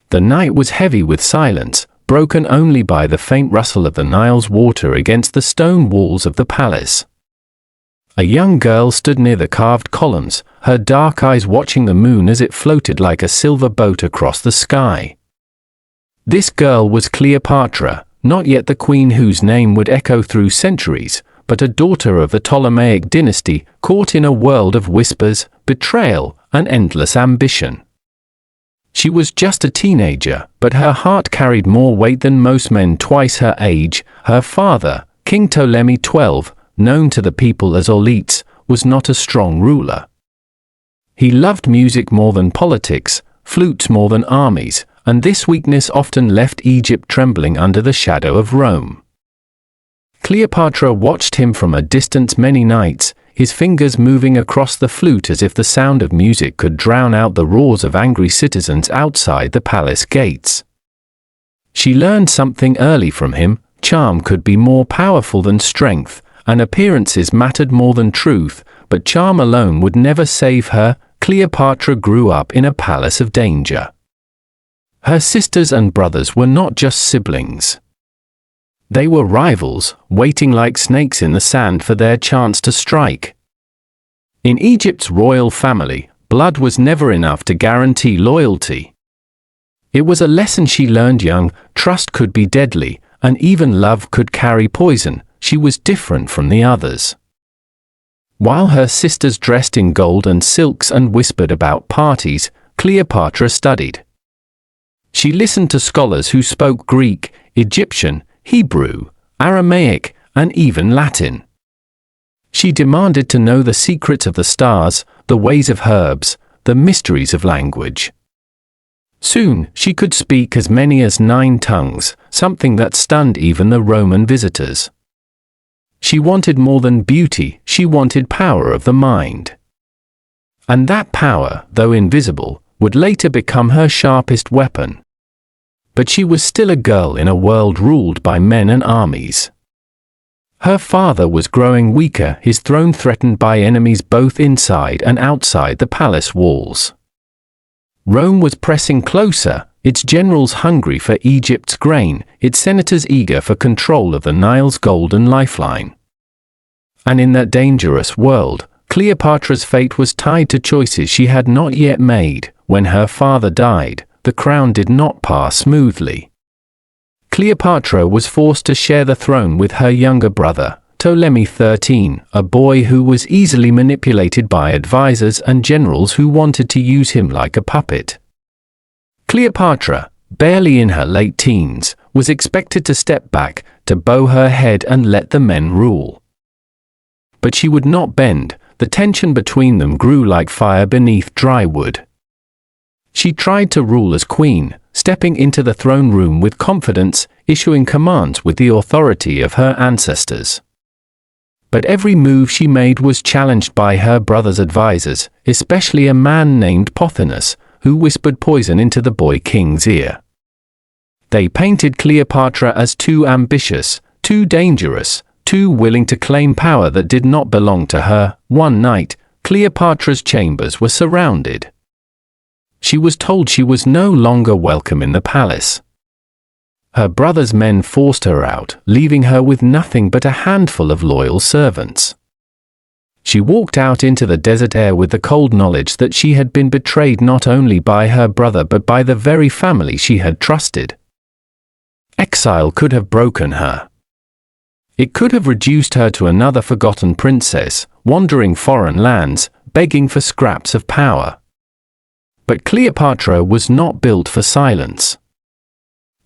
The night was heavy with silence, broken only by the faint rustle of the Nile's water against the stone walls of the palace. A young girl stood near the carved columns, her dark eyes watching the moon as it floated like a silver boat across the sky. This girl was Cleopatra, not yet the queen whose name would echo through centuries, but a daughter of the Ptolemaic dynasty, caught in a world of whispers, betrayal, and endless ambition. She was just a teenager, but her heart carried more weight than most men twice her age. Her father, King Ptolemy XII, known to the people as Auletes, was not a strong ruler. He loved music more than politics, flutes more than armies, and this weakness often left Egypt trembling under the shadow of Rome. Cleopatra watched him from a distance many nights, his fingers moving across the flute as if the sound of music could drown out the roars of angry citizens outside the palace gates. She learned something early from him: charm could be more powerful than strength, and appearances mattered more than truth, but charm alone would never save her. Cleopatra grew up in a palace of danger. Her sisters and brothers were not just siblings. They were rivals, waiting like snakes in the sand for their chance to strike. In Egypt's royal family, blood was never enough to guarantee loyalty. It was a lesson she learned young: trust could be deadly, and even love could carry poison. She was different from the others. While her sisters dressed in gold and silks and whispered about parties, Cleopatra studied. She listened to scholars who spoke Greek, Egyptian, Hebrew, Aramaic, and even Latin. She demanded to know the secrets of the stars, the ways of herbs, the mysteries of language. Soon, she could speak as many as 9 tongues, something that stunned even the Roman visitors. She wanted more than beauty, she wanted power of the mind. And that power, though invisible, would later become her sharpest weapon. But she was still a girl in a world ruled by men and armies. Her father was growing weaker, his throne threatened by enemies both inside and outside the palace walls. Rome was pressing closer, its generals hungry for Egypt's grain, its senators eager for control of the Nile's golden lifeline. And in that dangerous world, Cleopatra's fate was tied to choices she had not yet made. When her father died, the crown did not pass smoothly. Cleopatra was forced to share the throne with her younger brother, Ptolemy XIII, a boy who was easily manipulated by advisors and generals who wanted to use him like a puppet. Cleopatra, barely in her late teens, was expected to step back, to bow her head and let the men rule. But she would not bend. The tension between them grew like fire beneath dry wood. She tried to rule as queen, stepping into the throne room with confidence, issuing commands with the authority of her ancestors. But every move she made was challenged by her brother's advisors, especially a man named Pothinus, who whispered poison into the boy king's ear. They painted Cleopatra as too ambitious, too dangerous, too willing to claim power that did not belong to her. One night, Cleopatra's chambers were surrounded. She was told she was no longer welcome in the palace. Her brother's men forced her out, leaving her with nothing but a handful of loyal servants. She walked out into the desert air with the cold knowledge that she had been betrayed not only by her brother but by the very family she had trusted. Exile could have broken her. It could have reduced her to another forgotten princess, wandering foreign lands, begging for scraps of power. But Cleopatra was not built for silence.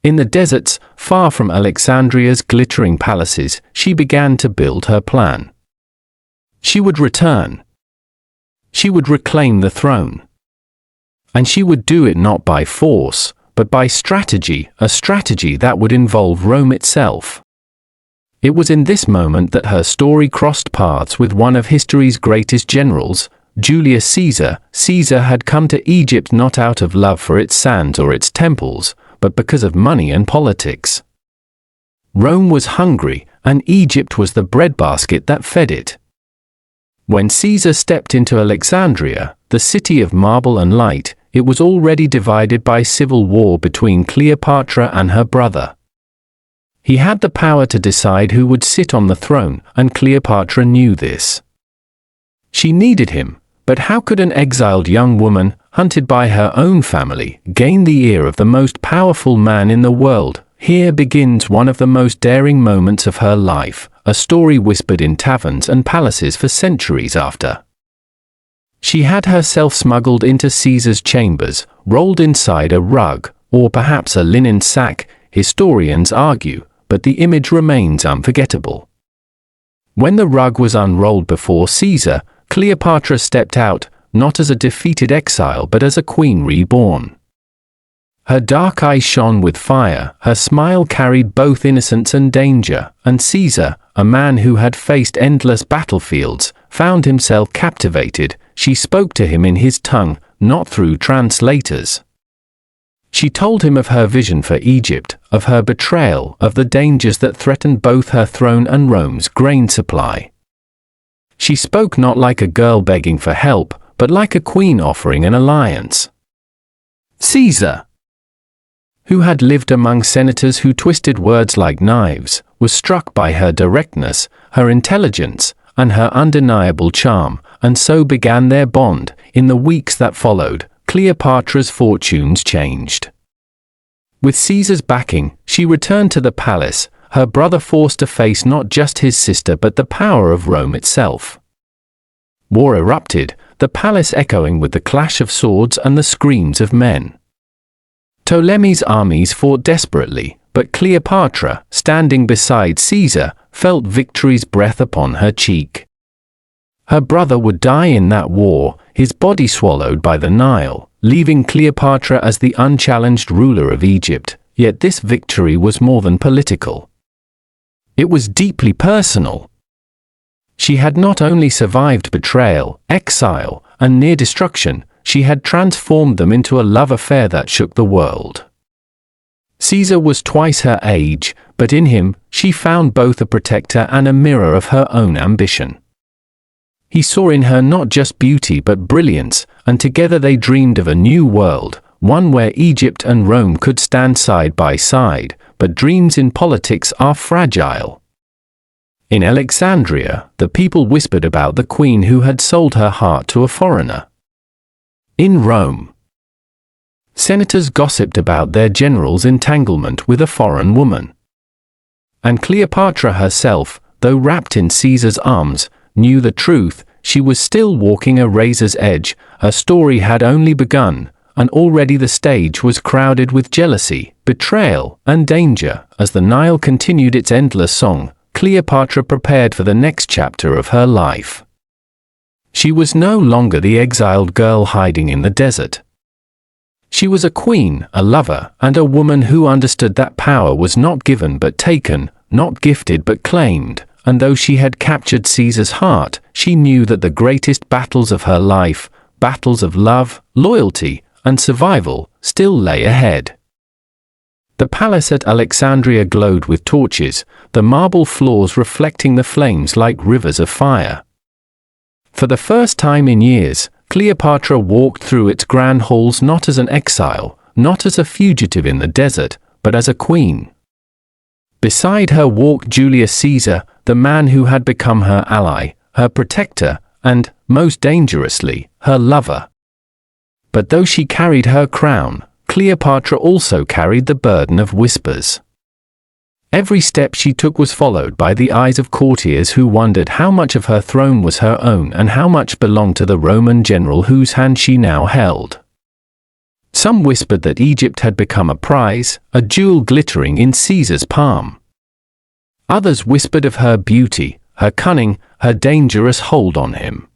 In the deserts, far from Alexandria's glittering palaces, she began to build her plan. She would return. She would reclaim the throne. And she would do it not by force, but by strategy, a strategy that would involve Rome itself. It was in this moment that her story crossed paths with one of history's greatest generals, Julius Caesar. Caesar had come to Egypt not out of love for its sands or its temples, but because of money and politics. Rome was hungry, and Egypt was the breadbasket that fed it. When Caesar stepped into Alexandria, the city of marble and light, it was already divided by civil war between Cleopatra and her brother. He had the power to decide who would sit on the throne, and Cleopatra knew this. She needed him, but how could an exiled young woman, hunted by her own family, gain the ear of the most powerful man in the world? Here begins one of the most daring moments of her life, a story whispered in taverns and palaces for centuries after. She had herself smuggled into Caesar's chambers, rolled inside a rug, or perhaps a linen sack, historians argue, but the image remains unforgettable. When the rug was unrolled before Caesar, Cleopatra stepped out, not as a defeated exile but as a queen reborn. Her dark eyes shone with fire, her smile carried both innocence and danger, and Caesar, a man who had faced endless battlefields, found himself captivated. She spoke to him in his tongue, not through translators. She told him of her vision for Egypt, of her betrayal, of the dangers that threatened both her throne and Rome's grain supply. She spoke not like a girl begging for help, but like a queen offering an alliance. Caesar, who had lived among senators who twisted words like knives, was struck by her directness, her intelligence, and her undeniable charm, and so began their bond. In the weeks that followed, Cleopatra's fortunes changed. With Caesar's backing, she returned to the palace, her brother forced to face not just his sister but the power of Rome itself. War erupted, the palace echoing with the clash of swords and the screams of men. Ptolemy's armies fought desperately, but Cleopatra, standing beside Caesar, felt victory's breath upon her cheek. Her brother would die in that war, his body swallowed by the Nile, leaving Cleopatra as the unchallenged ruler of Egypt. Yet this victory was more than political. It was deeply personal. She had not only survived betrayal, exile, and near destruction, she had transformed them into a love affair that shook the world. Caesar was twice her age, but in him, she found both a protector and a mirror of her own ambition. He saw in her not just beauty but brilliance, and together they dreamed of a new world, one where Egypt and Rome could stand side by side, but dreams in politics are fragile. In Alexandria, the people whispered about the queen who had sold her heart to a foreigner. In Rome, senators gossiped about their general's entanglement with a foreign woman. And Cleopatra herself, though wrapped in Caesar's arms, knew the truth. She was still walking a razor's edge. Her story had only begun, and already the stage was crowded with jealousy, betrayal, and danger. As the Nile continued its endless song, Cleopatra prepared for the next chapter of her life. She was no longer the exiled girl hiding in the desert. She was a queen, a lover, and a woman who understood that power was not given but taken, not gifted but claimed. And though she had captured Caesar's heart, she knew that the greatest battles of her life, battles of love, loyalty, and survival, still lay ahead. The palace at Alexandria glowed with torches, the marble floors reflecting the flames like rivers of fire. For the first time in years, Cleopatra walked through its grand halls not as an exile, not as a fugitive in the desert, but as a queen. Beside her walked Julius Caesar, the man who had become her ally, her protector, and, most dangerously, her lover. But though she carried her crown, Cleopatra also carried the burden of whispers. Every step she took was followed by the eyes of courtiers who wondered how much of her throne was her own and how much belonged to the Roman general whose hand she now held. Some whispered that Egypt had become a prize, a jewel glittering in Caesar's palm. Others whispered of her beauty, her cunning, her dangerous hold on him.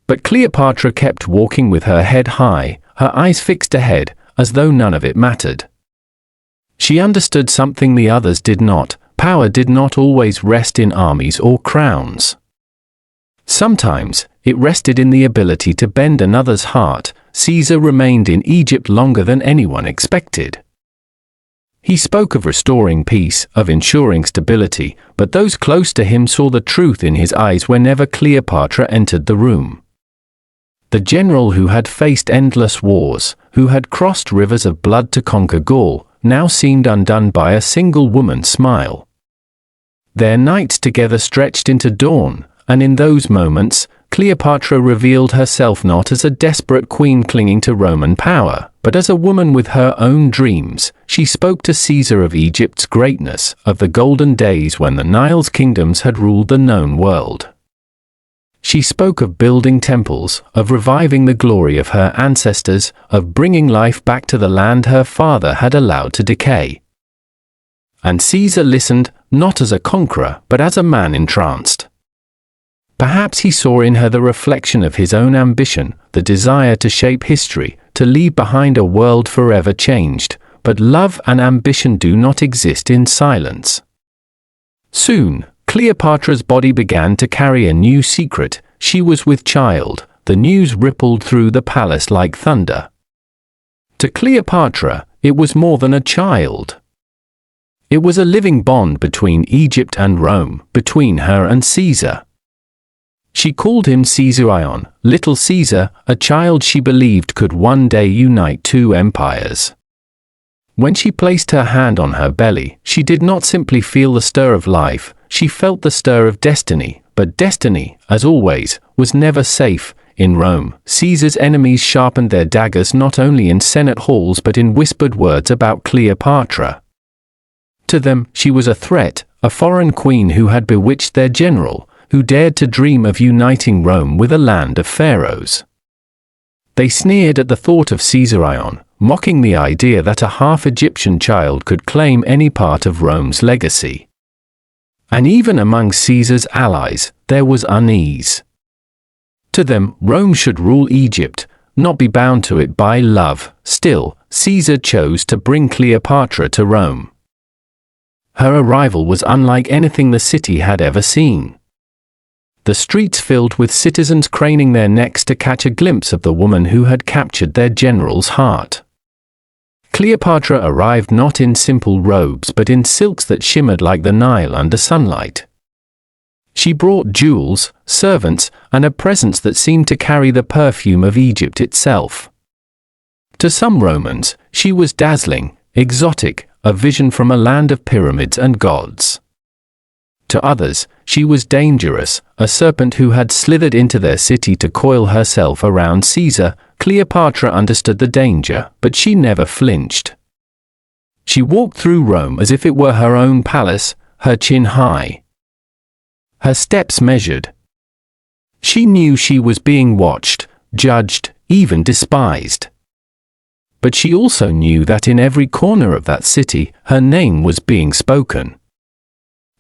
But Cleopatra kept walking with her head high, her eyes fixed ahead, as though none of it mattered. She understood something the others did not. Power did not always rest in armies or crowns. Sometimes, it rested in the ability to bend another's heart. Caesar remained in Egypt longer than anyone expected. He spoke of restoring peace, of ensuring stability, but those close to him saw the truth in his eyes whenever Cleopatra entered the room. The general who had faced endless wars, who had crossed rivers of blood to conquer Gaul, now seemed undone by a single woman's smile. Their nights together stretched into dawn, and in those moments, Cleopatra revealed herself not as a desperate queen clinging to Roman power, but as a woman with her own dreams. She spoke to Caesar of Egypt's greatness, of the golden days when the Nile's kingdoms had ruled the known world. She spoke of building temples, of reviving the glory of her ancestors, of bringing life back to the land her father had allowed to decay. And Caesar listened, not as a conqueror, but as a man entranced. Perhaps he saw in her the reflection of his own ambition, the desire to shape history, to leave behind a world forever changed, but love and ambition do not exist in silence. Soon, Cleopatra's body began to carry a new secret. She was with child. The news rippled through the palace like thunder. To Cleopatra, it was more than a child. It was a living bond between Egypt and Rome, between her and Caesar. She called him Caesarion, little Caesar, a child she believed could one day unite two empires. When she placed her hand on her belly, she did not simply feel the stir of life, she felt the stir of destiny, but destiny, as always, was never safe. In Rome, Caesar's enemies sharpened their daggers not only in Senate halls but in whispered words about Cleopatra. To them, she was a threat, a foreign queen who had bewitched their general, who dared to dream of uniting Rome with a land of pharaohs. They sneered at the thought of Caesarion, mocking the idea that a half-Egyptian child could claim any part of Rome's legacy. And even among Caesar's allies, there was unease. To them, Rome should rule Egypt, not be bound to it by love. Still, Caesar chose to bring Cleopatra to Rome. Her arrival was unlike anything the city had ever seen. The streets filled with citizens craning their necks to catch a glimpse of the woman who had captured their general's heart. Cleopatra arrived not in simple robes but in silks that shimmered like the Nile under sunlight. She brought jewels, servants, and a presence that seemed to carry the perfume of Egypt itself. To some Romans, she was dazzling, exotic, a vision from a land of pyramids and gods. To others, she was dangerous, a serpent who had slithered into their city to coil herself around Caesar. Cleopatra understood the danger, but she never flinched. She walked through Rome as if it were her own palace, her chin high, her steps measured. She knew she was being watched, judged, even despised. But she also knew that in every corner of that city, her name was being spoken.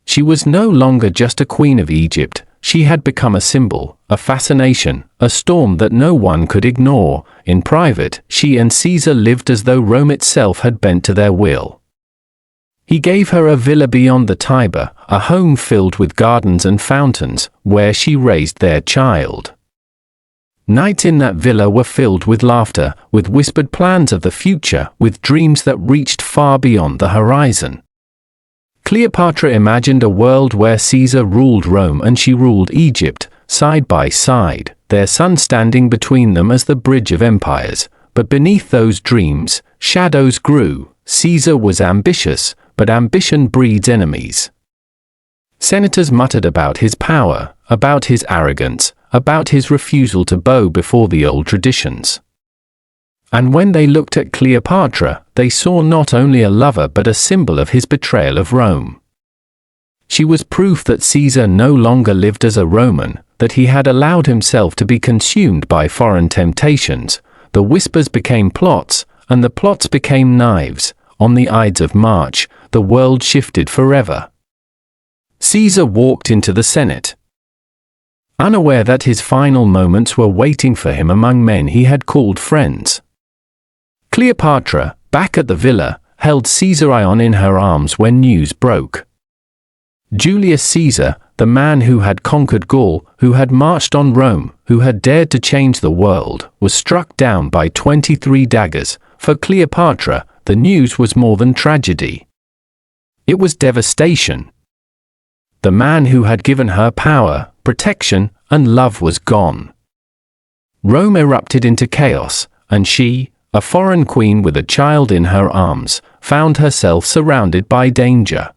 She was no longer just a queen of Egypt, she had become a symbol, a fascination, a storm that no one could ignore. In private, she and Caesar lived as though Rome itself had bent to their will. He gave her a villa beyond the Tiber, a home filled with gardens and fountains, where she raised their child. Nights in that villa were filled with laughter, with whispered plans of the future, with dreams that reached far beyond the horizon. Cleopatra imagined a world where Caesar ruled Rome and she ruled Egypt, side by side, their son standing between them as the bridge of empires. But beneath those dreams, shadows grew. Caesar was ambitious, but ambition breeds enemies. Senators muttered about his power, about his arrogance, about his refusal to bow before the old traditions. And when they looked at Cleopatra, they saw not only a lover but a symbol of his betrayal of Rome. She was proof that Caesar no longer lived as a Roman, that he had allowed himself to be consumed by foreign temptations. The whispers became plots, and the plots became knives. On the Ides of March, the world shifted forever. Caesar walked into the Senate, unaware that his final moments were waiting for him among men he had called friends. Cleopatra, back at the villa, held Caesarion in her arms when news broke. Julius Caesar, the man who had conquered Gaul, who had marched on Rome, who had dared to change the world, was struck down by 23 daggers. For Cleopatra, the news was more than tragedy. It was devastation. The man who had given her power, protection, and love was gone. Rome erupted into chaos, and she, a foreign queen with a child in her arms, found herself surrounded by danger.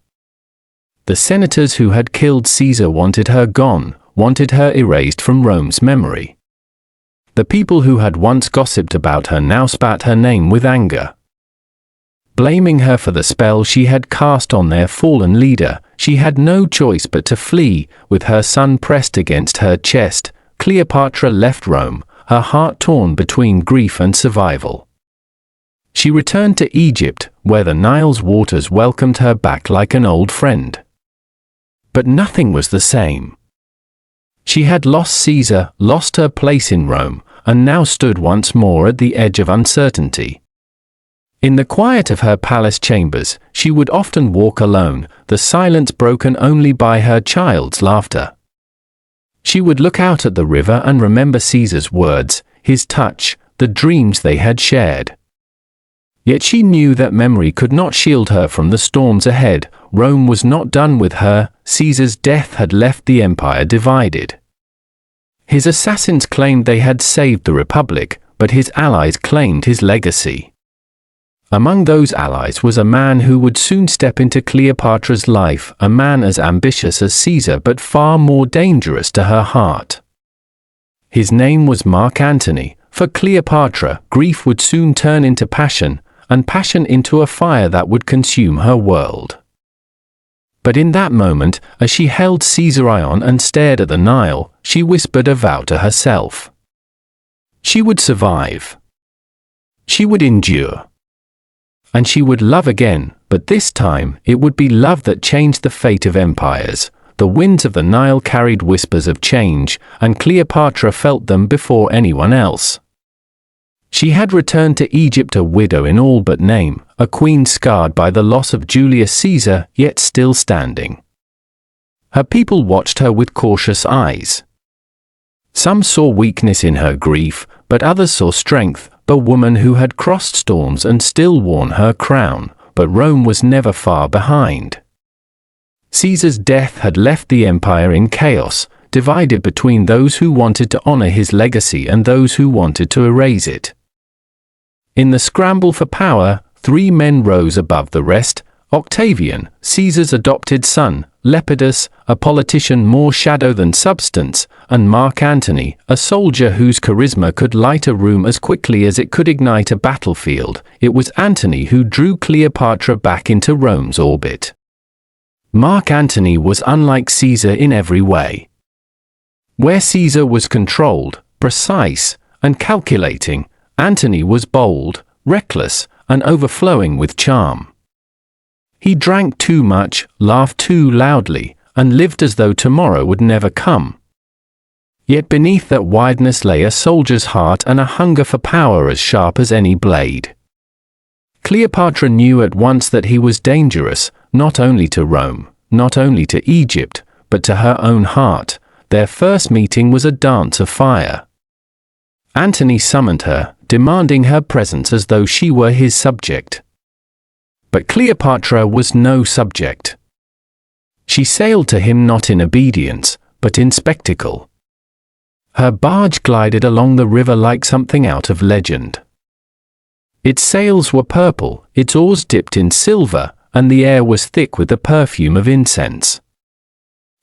The senators who had killed Caesar wanted her gone, wanted her erased from Rome's memory. The people who had once gossiped about her now spat her name with anger. Blaming her for the spell she had cast on their fallen leader, she had no choice but to flee. With her son pressed against her chest, Cleopatra left Rome, her heart torn between grief and survival. She returned to Egypt, where the Nile's waters welcomed her back like an old friend. But nothing was the same. She had lost Caesar, lost her place in Rome, and now stood once more at the edge of uncertainty. In the quiet of her palace chambers, she would often walk alone, the silence broken only by her child's laughter. She would look out at the river and remember Caesar's words, his touch, the dreams they had shared. Yet she knew that memory could not shield her from the storms ahead. Rome was not done with her. Caesar's death had left the empire divided. His assassins claimed they had saved the Republic, but his allies claimed his legacy. Among those allies was a man who would soon step into Cleopatra's life, a man as ambitious as Caesar but far more dangerous to her heart. His name was Mark Antony. For Cleopatra, grief would soon turn into passion, and passion into a fire that would consume her world. But in that moment, as she held Caesar Ion and stared at the Nile, she whispered a vow to herself. She would survive. She would endure. And she would love again, but this time it would be love that changed the fate of empires. The winds of the Nile carried whispers of change, and Cleopatra felt them before anyone else. She had returned to Egypt a widow in all but name, a queen scarred by the loss of Julius Caesar, yet still standing. Her people watched her with cautious eyes. Some saw weakness in her grief, but others saw strength, a woman who had crossed storms and still worn her crown, but Rome was never far behind. Caesar's death had left the empire in chaos, divided between those who wanted to honor his legacy and those who wanted to erase it. In the scramble for power, three men rose above the rest: Octavian, Caesar's adopted son; Lepidus, a politician more shadow than substance; and Mark Antony, a soldier whose charisma could light a room as quickly as it could ignite a battlefield. It was Antony who drew Cleopatra back into Rome's orbit. Mark Antony was unlike Caesar in every way. Where Caesar was controlled, precise, and calculating, Antony was bold, reckless, and overflowing with charm. He drank too much, laughed too loudly, and lived as though tomorrow would never come. Yet beneath that wideness lay a soldier's heart and a hunger for power as sharp as any blade. Cleopatra knew at once that he was dangerous, not only to Rome, not only to Egypt, but to her own heart. Their first meeting was a dance of fire. Antony summoned her, demanding her presence as though she were his subject. But Cleopatra was no subject. She sailed to him not in obedience, but in spectacle. Her barge glided along the river like something out of legend. Its sails were purple, its oars dipped in silver, and the air was thick with the perfume of incense.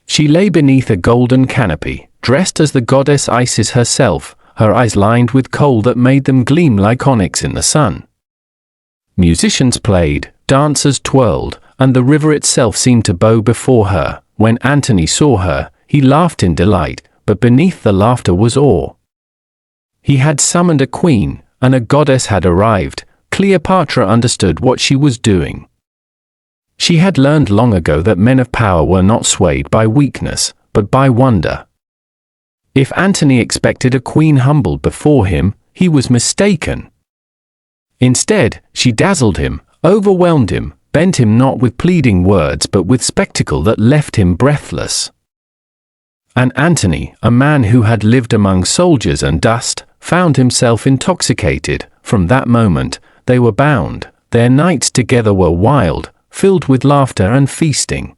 She lay beneath a golden canopy, dressed as the goddess Isis herself, her eyes lined with kohl that made them gleam like onyx in the sun. Musicians played, dancers twirled, and the river itself seemed to bow before her. When Antony saw her, he laughed in delight, but beneath the laughter was awe. He had summoned a queen, and a goddess had arrived. Cleopatra understood what she was doing. She had learned long ago that men of power were not swayed by weakness, but by wonder. If Antony expected a queen humbled before him, he was mistaken. Instead, she dazzled him, overwhelmed him, bent him not with pleading words but with spectacle that left him breathless. And Antony, a man who had lived among soldiers and dust, found himself intoxicated. From that moment, they were bound. Their nights together were wild, filled with laughter and feasting.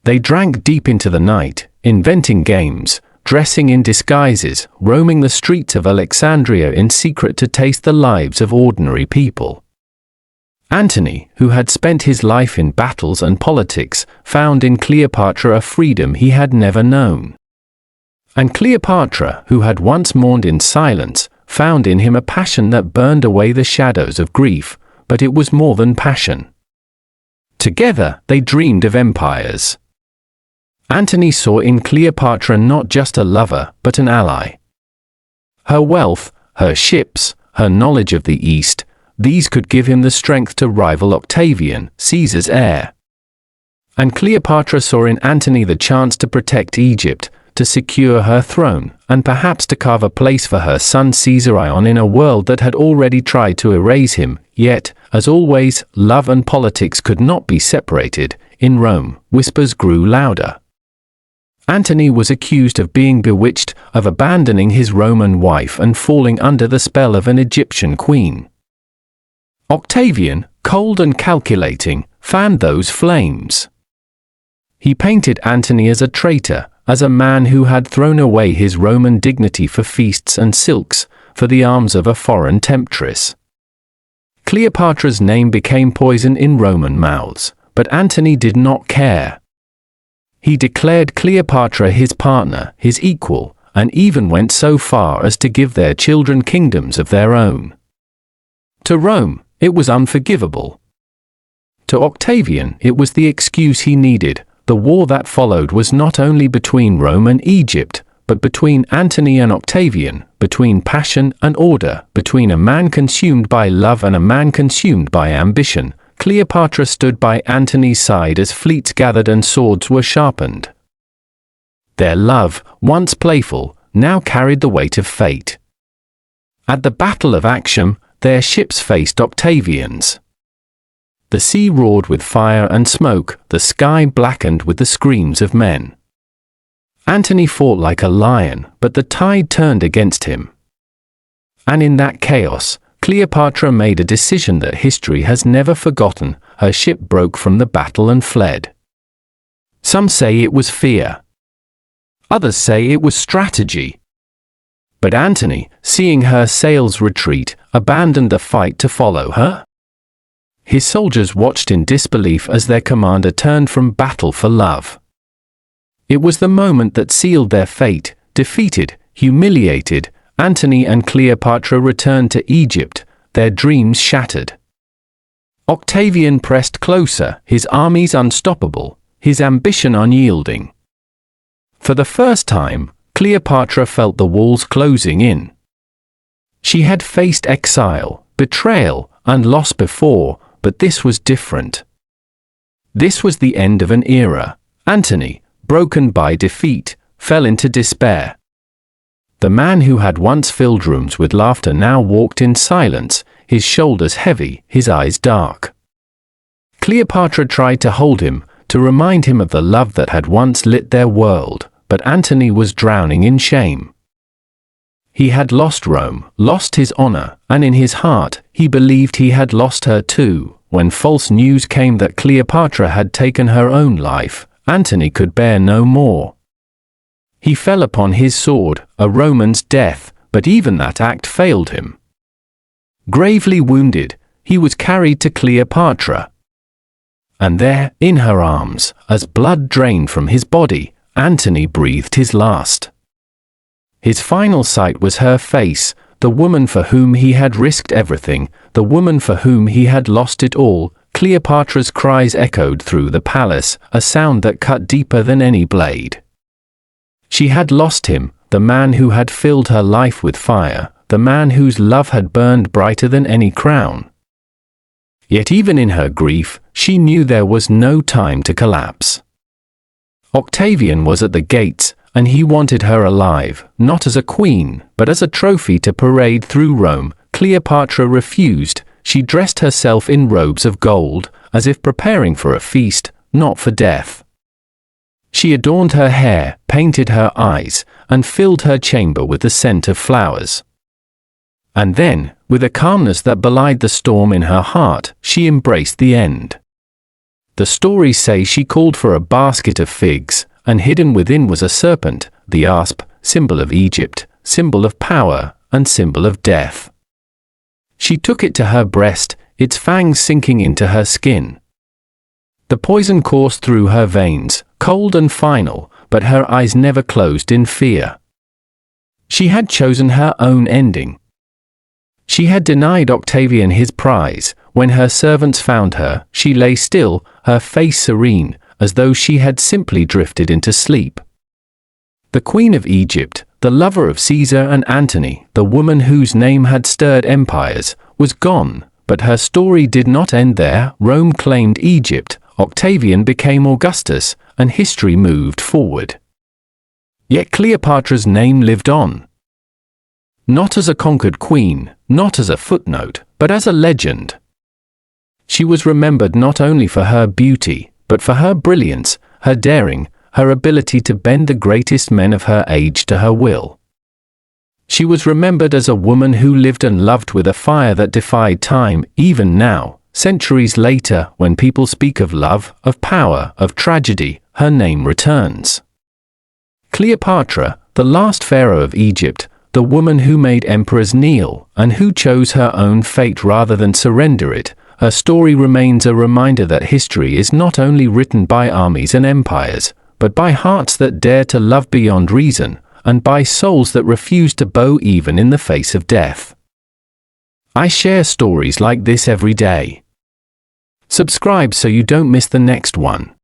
They drank deep into the night, inventing games, dressing in disguises, roaming the streets of Alexandria in secret to taste the lives of ordinary people. Antony, who had spent his life in battles and politics, found in Cleopatra a freedom he had never known. And Cleopatra, who had once mourned in silence, found in him a passion that burned away the shadows of grief, but it was more than passion. Together, they dreamed of empires. Antony saw in Cleopatra not just a lover, but an ally. Her wealth, her ships, her knowledge of the East, these could give him the strength to rival Octavian, Caesar's heir. And Cleopatra saw in Antony the chance to protect Egypt, to secure her throne, and perhaps to carve a place for her son Caesarion in a world that had already tried to erase him. Yet, as always, love and politics could not be separated. In Rome, whispers grew louder. Antony was accused of being bewitched, of abandoning his Roman wife and falling under the spell of an Egyptian queen. Octavian, cold and calculating, fanned those flames. He painted Antony as a traitor, as a man who had thrown away his Roman dignity for feasts and silks, for the arms of a foreign temptress. Cleopatra's name became poison in Roman mouths, but Antony did not care. He declared Cleopatra his partner, his equal, and even went so far as to give their children kingdoms of their own. To Rome, it was unforgivable. To Octavian, it was the excuse he needed. The war that followed was not only between Rome and Egypt, but between Antony and Octavian, between passion and order, between a man consumed by love and a man consumed by ambition. Cleopatra stood by Antony's side as fleets gathered and swords were sharpened. Their love, once playful, now carried the weight of fate. At the Battle of Actium, their ships faced Octavian's. The sea roared with fire and smoke, the sky blackened with the screams of men. Antony fought like a lion, but the tide turned against him. And in that chaos, Cleopatra made a decision that history has never forgotten. Her ship broke from the battle and fled. Some say it was fear. Others say it was strategy. But Antony, seeing her sails retreat, abandoned the fight to follow her. His soldiers watched in disbelief as their commander turned from battle for love. It was the moment that sealed their fate. Defeated, humiliated, Antony and Cleopatra returned to Egypt, their dreams shattered. Octavian pressed closer, his armies unstoppable, his ambition unyielding. For the first time, Cleopatra felt the walls closing in. She had faced exile, betrayal, and loss before, but this was different. This was the end of an era. Antony, broken by defeat, fell into despair. The man who had once filled rooms with laughter now walked in silence, his shoulders heavy, his eyes dark. Cleopatra tried to hold him, to remind him of the love that had once lit their world, but Antony was drowning in shame. He had lost Rome, lost his honor, and in his heart, he believed he had lost her too. When false news came that Cleopatra had taken her own life, Antony could bear no more. He fell upon his sword, a Roman's death, but even that act failed him. Gravely wounded, he was carried to Cleopatra. And there, in her arms, as blood drained from his body, Antony breathed his last. His final sight was her face, the woman for whom he had risked everything, the woman for whom he had lost it all. Cleopatra's cries echoed through the palace, a sound that cut deeper than any blade. She had lost him, the man who had filled her life with fire, the man whose love had burned brighter than any crown. Yet even in her grief, she knew there was no time to collapse. Octavian was at the gates, and he wanted her alive, not as a queen, but as a trophy to parade through Rome. Cleopatra refused. She dressed herself in robes of gold, as if preparing for a feast, not for death. She adorned her hair, painted her eyes, and filled her chamber with the scent of flowers. And then, with a calmness that belied the storm in her heart, she embraced the end. The stories say she called for a basket of figs, and hidden within was a serpent, the asp, symbol of Egypt, symbol of power, and symbol of death. She took it to her breast, its fangs sinking into her skin. The poison coursed through her veins, cold and final, but her eyes never closed in fear. She had chosen her own ending. She had denied Octavian his prize. When her servants found her, she lay still, her face serene, as though she had simply drifted into sleep. The Queen of Egypt, the lover of Caesar and Antony, the woman whose name had stirred empires, was gone, but her story did not end there. Rome claimed Egypt, Octavian became Augustus, and history moved forward. Yet Cleopatra's name lived on. Not as a conquered queen, not as a footnote, but as a legend. She was remembered not only for her beauty, but for her brilliance, her daring, her ability to bend the greatest men of her age to her will. She was remembered as a woman who lived and loved with a fire that defied time. Even now, centuries later, when people speak of love, of power, of tragedy, her name returns. Cleopatra, the last pharaoh of Egypt, the woman who made emperors kneel, and who chose her own fate rather than surrender it, her story remains a reminder that history is not only written by armies and empires, but by hearts that dare to love beyond reason, and by souls that refuse to bow even in the face of death. I share stories like this every day. Subscribe so you don't miss the next one.